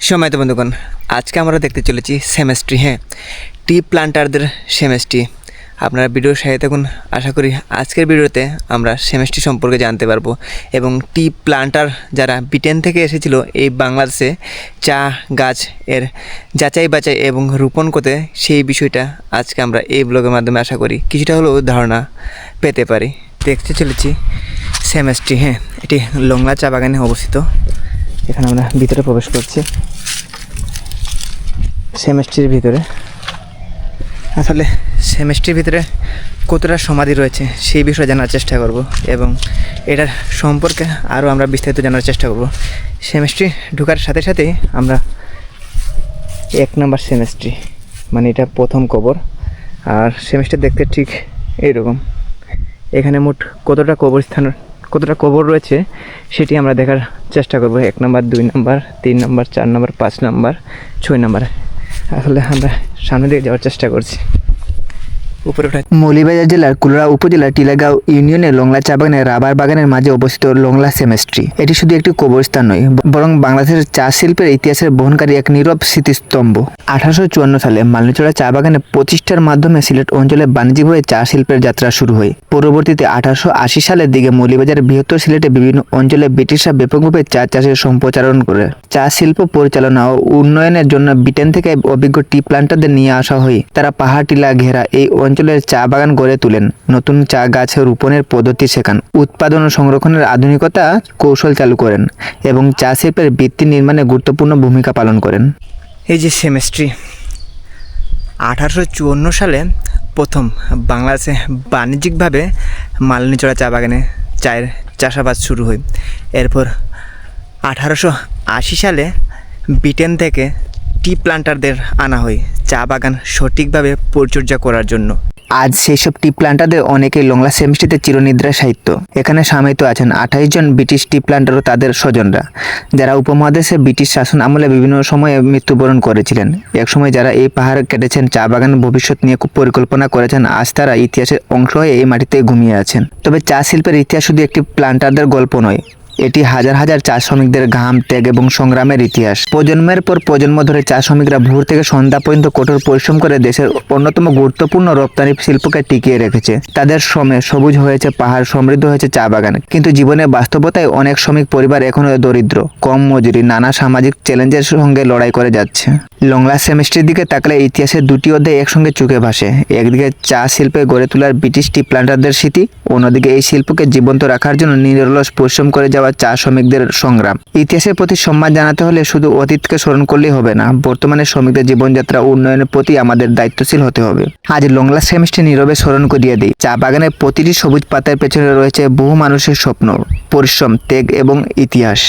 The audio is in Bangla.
সম্মানিত বন্ধুগণ, আজকে আমরা দেখতে চলেছি সেমেস্ট্রি। টি প্লান্টারদের সেমেস্ট্রি। আপনারা ভিডিওর সাথে থাকুন। আশা করি আজকের ভিডিওতে আমরা সেমেস্ট্রি সম্পর্কে জানতে পারবো এবং টি প্লান্টার যারা ব্রিটেন থেকে এসেছিল এই বাংলাদেশে চা গাছ এর যাচাই বাছাই এবং রোপণ করতে, সেই বিষয়টা আজকে আমরা এই ব্লগের মাধ্যমে আশা করি কিছুটা হলেও ধারণা পেতে পারি। দেখতে চলেছি সেমেস্ট্রি। এটি লংলা চা বাগানে অবস্থিত। এখানে আমরা ভিতরে প্রবেশ করছি। সেমেস্ট্রির ভিতরে আসলে সেমেস্ট্রির ভিতরে কতটা সমাধি রয়েছে সেই বিষয়ে জানার চেষ্টা করব এবং এটার সম্পর্কে আরও আমরা বিস্তারিত জানার চেষ্টা করব। সেমেস্ট্রি ঢোকার সাথে সাথেই আমরা 1 নম্বর সেমেস্ট্রি, মানে এটা প্রথম কবর। আর সেমেস্ট্রি দেখতে ঠিক এইরকম। এখানে মোট কতটা কবর রয়েছে সেটি আমরা দেখার চেষ্টা করব। 1 নম্বর, 2 নম্বর, 3 নম্বর, 4 নম্বর, 5 নম্বর, 6 নম্বর। আসলে আমরা সামনে দিকে যাওয়ার চেষ্টা করছি। মৌলভীবাজার জেলার কুলরা উপজেলার টিলাগাঁও ইউনিয়নের লংলা চা বাগানের রাবার বাগানের মাঝে অবস্থিত লংলা সেমেস্ট্রি। এটি শুধু একটি কবরস্থান নয়, বরং বাংলাদেশের চা শিল্পের ইতিহাসের বহনকারী এক নীরব স্মৃতিস্তম্ভ। 1854 সালে মালনীচড়া চা বাগানে প্রতিষ্ঠার মাধ্যমে সিলেট অঞ্চলে বাণিজ্যিকভাবে চা শিল্পের যাত্রা শুরু হয়। পরবর্তীতে 1880 সালের দিকে মৌলভীবাজার বৃহত্তর সিলেটে বিভিন্ন অঞ্চলে ব্রিটিশরা ব্যাপকভাবে চা চাষের সম্প্রচারণ করে। চা শিল্প পরিচালনা ও উন্নয়নের জন্য ব্রিটেন থেকে অভিজ্ঞ টি প্লান্টারদের নিয়ে আসা হয়। তারা পাহাড় টিলা ঘেরা এই অঞ্চলের চা বাগান গড়ে তোলেন, নতুন চা গাছ রোপণের পদ্ধতি শেখান, উৎপাদন ও সংরক্ষণের আধুনিকতা কৌশল চালু করেন এবং চা শিল্পের ভিত্তি নির্মাণে গুরুত্বপূর্ণ ভূমিকা পালন করেন। এই যে সেমেস্ট্রি 1854 সালে প্রথম বাংলাদেশে বাণিজ্যিকভাবে মালনীচড়া চা বাগানে চায়ের চাষাবাদ শুরু হয়। এরপর 1880 সালে ব্রিটেন থেকে টি প্লান্টারদের আনা হয় চা বাগান সঠিকভাবে পরিচর্যা করার জন্য। আজ সেই সব টি প্লান্টারদের অনেকেই লংলা সেমেস্ট্রিতে চিরনিদ্রা সাহিত্য। এখানে সামিত আছেন 28 জন ব্রিটিশ টি প্লান্টার ও তাদের স্বজনরা, যারা উপমহাদেশে ব্রিটিশ শাসন আমলে বিভিন্ন সময়ে মৃত্যুবরণ করেছিলেন। একসময় যারা এই পাহাড় কেটেছেন, চা বাগানের ভবিষ্যৎ নিয়ে খুব পরিকল্পনা করেছেন, আজ তারা ইতিহাসের অংশ হয়ে এই মাটিতে ঘুমিয়ে আছেন। তবে চা শিল্পের ইতিহাস শুধু একটি প্লান্টারদের গল্প নয়, এটি হাজার হাজার চা শ্রমিকদের ঘাম, ত্যাগ এবং সংগ্রামের ইতিহাস। প্রজন্মের পর প্রজন্ম ধরে চা শ্রমিকরা ভোর থেকে সন্ধ্যা পর্যন্ত কঠোর পরিশ্রম করে দেশের অন্যতম গুরুত্বপূর্ণ রপ্তানি শিল্পকে টিকিয়ে রেখেছে। তাদের শ্রমে সবুজ হয়েছে পাহাড়, সমৃদ্ধ হয়েছে চা বাগান। কিন্তু জীবনের বাস্তবতায় অনেক শ্রমিক পরিবার এখনো দরিদ্র, কম মজুরি, নানা সামাজিক চ্যালেঞ্জের সঙ্গে লড়াই করে যাচ্ছে। লংলা সেমেস্ট্রির দিকে তাকালে ইতিহাসের দুটি অধ্যায় একসঙ্গে চোখে ভাসে। একদিকে চা শিল্পে গড়ে তোলার ব্রিটিশ টি প্লান্টারদের স্মৃতি, অন্যদিকে এই শিল্পকে জীবন্ত রাখার জন্য নিরলস পরিশ্রম করে যাওয়া চা শ্রমিকদের সংগ্রাম। ইতিহাসের প্রতি সম্মান জানাতে হলে শুধু অতীতকে স্মরণ করলেই হবে না, বর্তমানে শ্রমিকদের জীবনযাত্রা উন্নয়নের প্রতি আমাদের দায়িত্বশীল হতে হবে। আজ লংলা সেমেস্ট্রি নীরবে স্মরণ করিয়ে দিই, চা বাগানের প্রতিটি সবুজ পাতার পেছনে রয়েছে বহু মানুষের স্বপ্ন, পরিশ্রম, ত্যাগ এবং ইতিহাস।